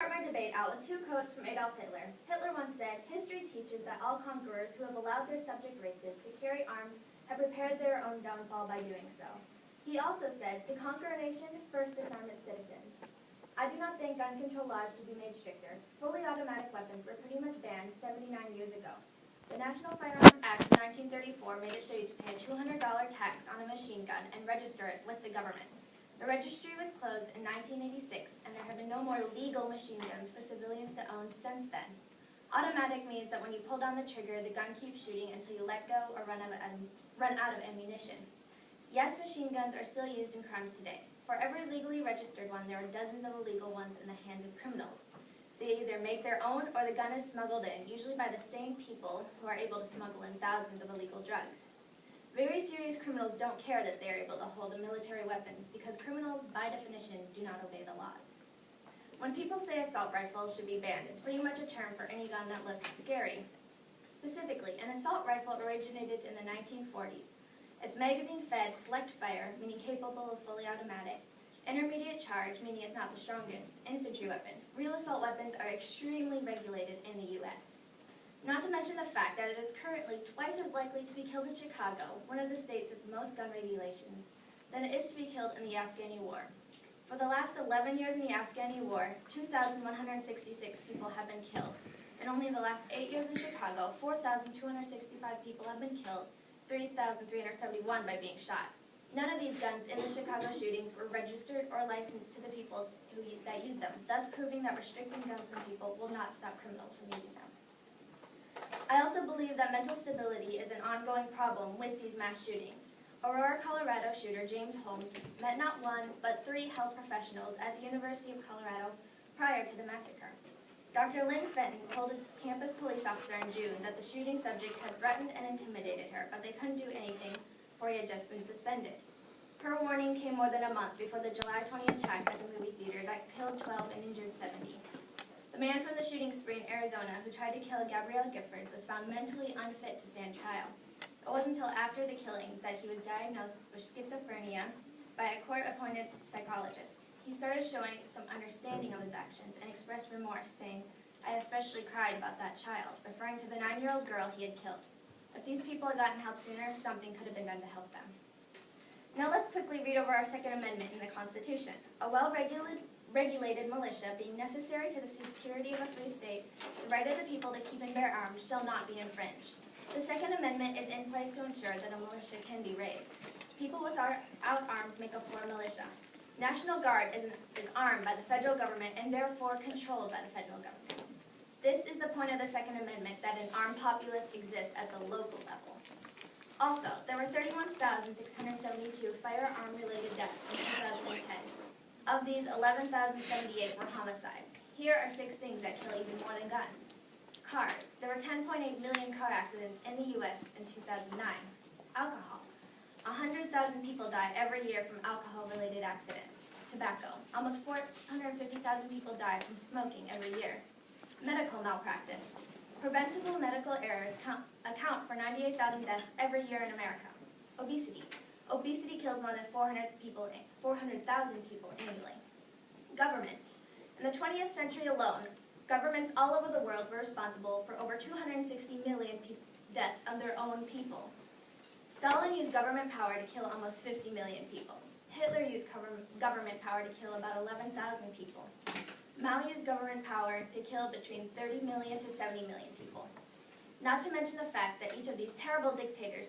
start my debate out with two quotes from Adolf Hitler. Hitler once said, "History teaches that all conquerors who have allowed their subject races to carry arms have prepared their own downfall by doing so." He also said, "To conquer a nation, first disarm its citizens." I do not think gun control laws should be made stricter. Fully automatic weapons were pretty much banned 79 years ago. The National Firearms Act of 1934 made it so you could pay a $200 tax on a machine gun and register it with the government. The registry was closed in 1986, and there have been no more legal machine guns for civilians to own since then. Automatic means that when you pull down the trigger, the gun keeps shooting until you let go or run out of ammunition. Yes, machine guns are still used in crimes today. For every legally registered one, there are dozens of illegal ones in the hands of criminals. They either make their own or the gun is smuggled in, usually by the same people who are able to smuggle in thousands of illegal drugs. Very serious criminals don't care that they are able to hold military weapons because criminals, by definition, do not obey the laws. When people say assault rifles should be banned, it's pretty much a term for any gun that looks scary. Specifically, an assault rifle originated in the 1940s. It's magazine-fed, select fire, meaning capable of fully automatic, intermediate charge, meaning it's not the strongest, infantry weapon. Real assault weapons are extremely regulated in the U.S. Not to mention the fact that it is currently twice as likely to be killed in Chicago, one of the states with the most gun regulations, than it is to be killed in the Afghani war. For the last 11 years in the Afghani war, 2,166 people have been killed. And only in the last 8 years in Chicago, 4,265 people have been killed, 3,371 by being shot. None of these guns in the Chicago shootings were registered or licensed to the people that use them, thus proving that restricting guns from people will not stop criminals from using them. I also believe that mental stability is an ongoing problem with these mass shootings. Aurora, Colorado shooter James Holmes met not one, but 3 health professionals at the University of Colorado prior to the massacre. Dr. Lynn Fenton told a campus police officer in June that the shooting subject had threatened and intimidated her, but they couldn't do anything, for he had just been suspended. Her warning came more than a month before the July 20 attack at the movie theater that killed 12 and injured 70. The man from the shooting spree in Arizona who tried to kill Gabrielle Giffords was found mentally unfit to stand trial. It wasn't until after the killings that he was diagnosed with schizophrenia by a court-appointed psychologist. He started showing some understanding of his actions and expressed remorse, saying, "I especially cried about that child," referring to the 9-year-old girl he had killed. If these people had gotten help sooner, something could have been done to help them. Now let's quickly read over our Second Amendment in the Constitution. A well-regulated militia being necessary to the security of a free state, the right of the people to keep and bear arms shall not be infringed. The Second Amendment is in place to ensure that a militia can be raised. People without arms make up for a militia. National Guard is armed by the federal government and therefore controlled by the federal government. This is the point of the Second Amendment, that an armed populace exists at the local level. Also, there were 31,672 firearm-related deaths in 2010. Of these, 11,078 were homicides. Here are 6 things that kill even more than guns. Cars. There were 10.8 million car accidents in the U.S. in 2009. Alcohol. 100,000 people die every year from alcohol-related accidents. Tobacco. Almost 450,000 people die from smoking every year. Medical malpractice. Preventable medical errors account for 98,000 deaths every year in America. Obesity. Obesity kills more than 400,000 people annually. Government. In the 20th century alone, governments all over the world were responsible for over 260 million deaths of their own people. Stalin used government power to kill almost 50 million people. Hitler used government power to kill about 11,000 people. Mao used government power to kill between 30 million to 70 million people. Not to mention the fact that each of these terrible dictators